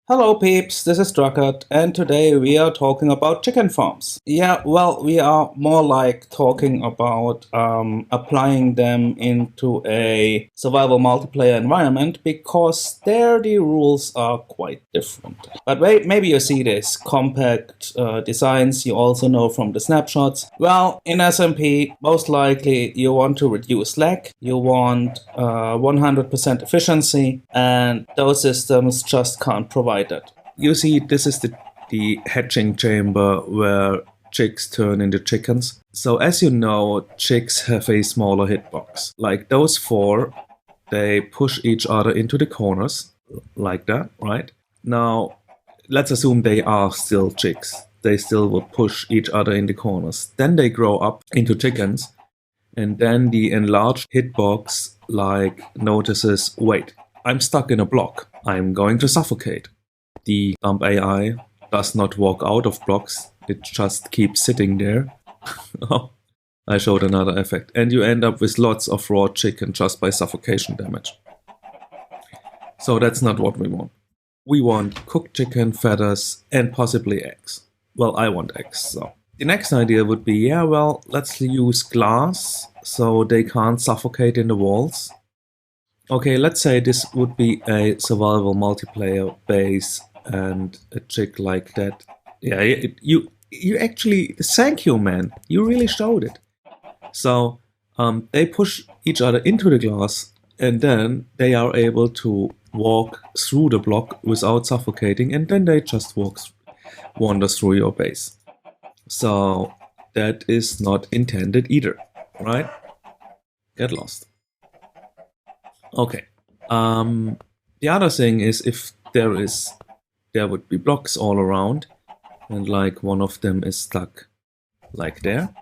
Hello peeps, this is Druckert, and today we are talking about chicken farms. Yeah, well, we are more like talking about applying them into a survival multiplayer environment because there the rules are quite different. But wait, maybe you see this compact designs you also know from the snapshots. Well, in SMP, most likely you want to reduce lag, you want 100% efficiency, and those systems just can't provide that. You see, this is the hedging chamber where chicks turn into chickens. So as you know, chicks have a smaller hitbox. Like those four, they push each other into the corners, like that, right? Now, let's assume they are still chicks. They still would push each other in the corners. Then they grow up into chickens, and then the enlarged hitbox notices, wait, I'm stuck in a block. I'm going to suffocate. The dump AI does not walk out of blocks, it just keeps sitting there. Oh, I showed another effect. And you end up with lots of raw chicken just by suffocation damage. So that's not what we want. We want cooked chicken, feathers, and possibly eggs. Well, I want eggs, so. The next idea would be, yeah, well, let's use glass so they can't suffocate in the walls. Okay, let's say this would be a survival multiplayer base and a chick like that. Yeah, you actually, thank you, man. You really showed it. So they push each other into the glass and then they are able to walk through the block without suffocating, and then they just wander through your base. So that is not intended either, right? Get lost. Okay. The other thing is if there would be blocks all around, and like one of them is stuck like there.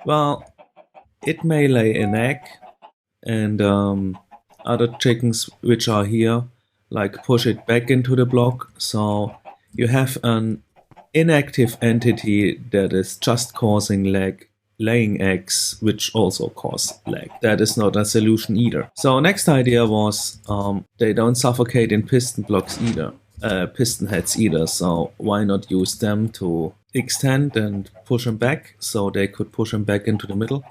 Well, it may lay an egg, and other chickens which are here like push it back into the block. So you have an inactive entity that is just causing lag, laying eggs, which also cause lag. That is not a solution either. So next idea was they don't suffocate in piston blocks either, piston heads either. So why not use them to extend and push them back so they could push them back into the middle?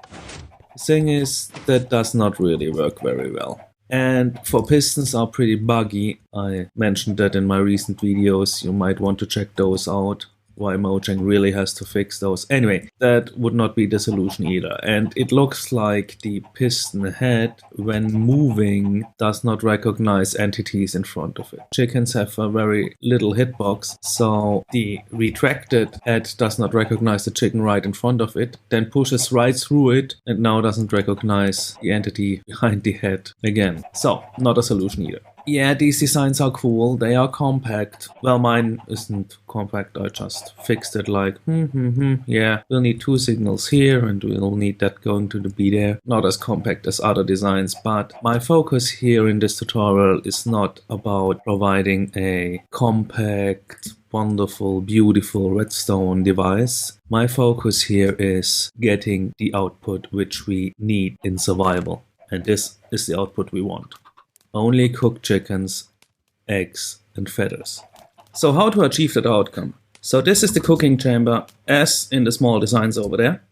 The thing is, that does not really work very well. And for pistons are pretty buggy. I mentioned that in my recent videos. You might want to check those out. Why Mojang really has to fix those. Anyway, that would not be the solution either. And it looks like the piston head, when moving, does not recognize entities in front of it. Chickens have a very little hitbox, so the retracted head does not recognize the chicken right in front of it, then pushes right through it, and now doesn't recognize the entity behind the head again. So, not a solution either. Yeah, these designs are cool, they are compact. Well, mine isn't compact, I just fixed it like, yeah, we'll need two signals here and we'll need that going to be there. Not as compact as other designs, but my focus here in this tutorial is not about providing a compact, wonderful, beautiful redstone device. My focus here is getting the output which we need in survival. And this is the output we want. Only cooked chickens, eggs, and feathers. So how to achieve that outcome? So this is the cooking chamber as in the small designs over there.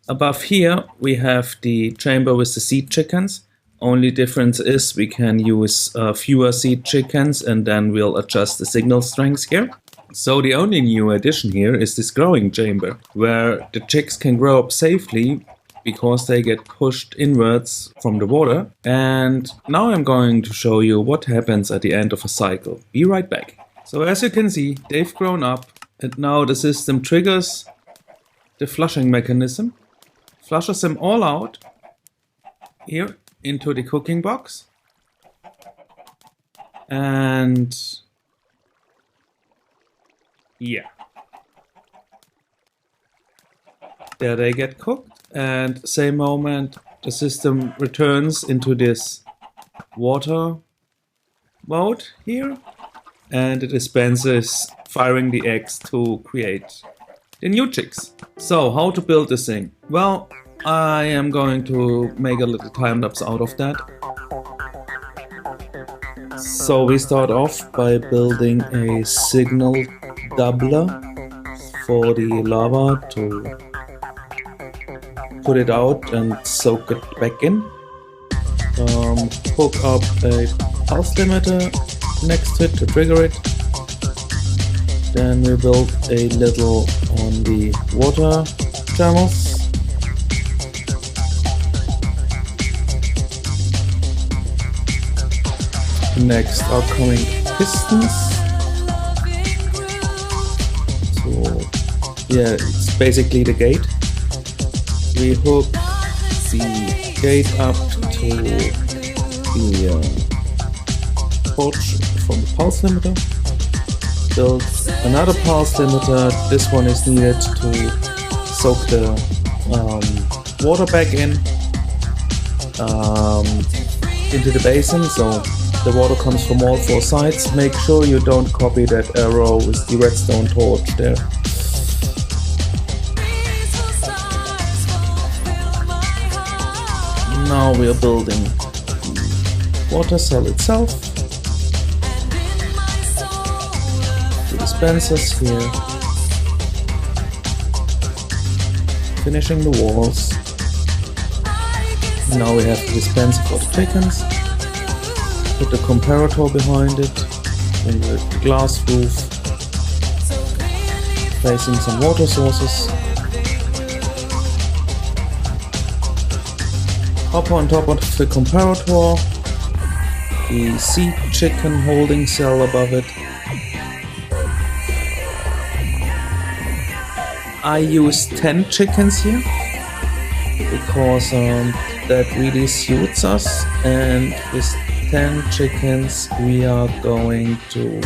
Above here we have the chamber with the seed chickens. Only difference is we can use fewer seed chickens and then we'll adjust the signal strengths here. So the only new addition here is this growing chamber, where the chicks can grow up safely because they get pushed inwards from the water. And now I'm going to show you what happens at the end of a cycle. Be right back. So as you can see, they've grown up and now the system triggers the flushing mechanism, flushes them all out here into the cooking box. And yeah, there they get cooked. And same moment the system returns into this water mode here, and it dispenses firing the eggs to create the new chicks. So how to build this thing? Well, I am going to make a little time lapse out of that. So we start off by building a signal doubler for the lava to put it out and soak it back in. Hook up a pulse limiter next to it to trigger it. Then we build a little on the water channels. Next are coming pistons. So yeah, it's basically the gate. We hook the gate up to the torch from the pulse limiter. Build another pulse limiter. This one is needed to soak the water back into the basin, so the water comes from all four sides. Make sure you don't copy that arrow with the redstone torch there. Now we are building the water cell itself. The dispensers here. Finishing the walls. Now we have the dispenser for the chickens. Put the comparator behind it, and the glass roof, placing some water sources. Up on top of the comparator, the seed chicken holding cell above it. I use 10 chickens here because that really suits us, and with 10 chickens we are going to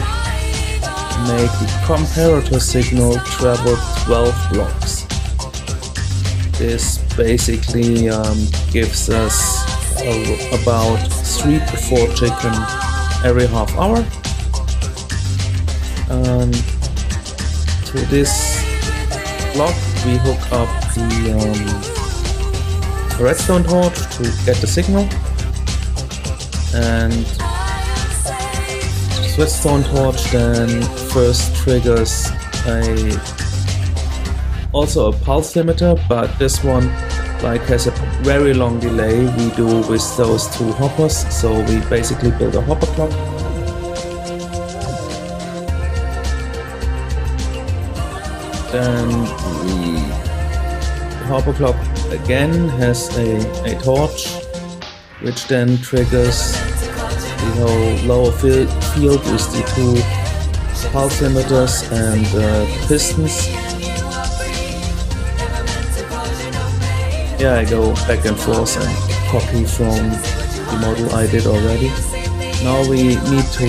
make the comparator signal travel 12 blocks. This basically gives us about 3 to 4 chicken every half hour. To this block we hook up the redstone torch to get the signal. And redstone torch then first triggers also a pulse limiter, but this one has a very long delay. We do with those two hoppers, so we basically build a hopper clock. Then the hopper clock again has a torch, which then triggers the whole lower field with the two pulse limiters and the pistons. Yeah, I go back and forth and copy from the model I did already. Now we need to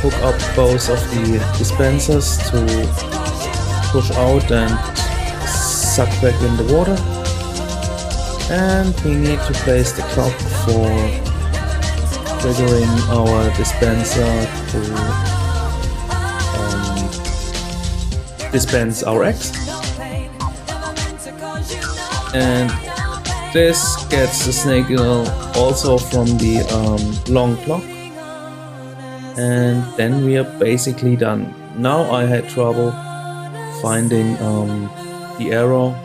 hook up both of the dispensers to push out and suck back in the water. And we need to place the clock for triggering our dispenser to dispense our eggs. And this gets the signal also from the long clock. And then we are basically done. Now I had trouble finding the arrow.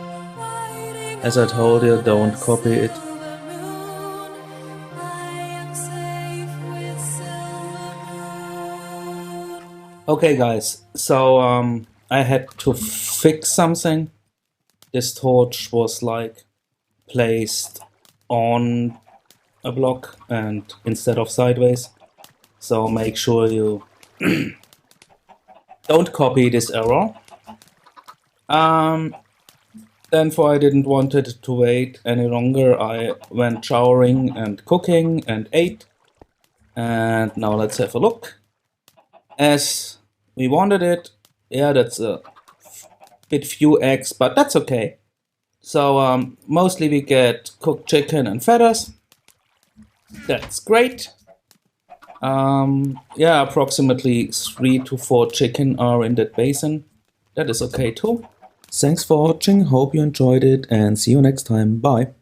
As I told you, don't copy it. Okay guys, so I had to fix something. This torch was placed on a block and instead of sideways. So make sure you don't copy this error. Then for I didn't want it to wait any longer, I went showering and cooking and ate. And now let's have a look. As we wanted it, yeah, that's a bit few eggs, but that's okay. So mostly we get cooked chicken and feathers. That's great. Yeah, approximately 3 to 4 chicken are in that basin. That is okay too. Thanks for watching, hope you enjoyed it, and see you next time. Bye.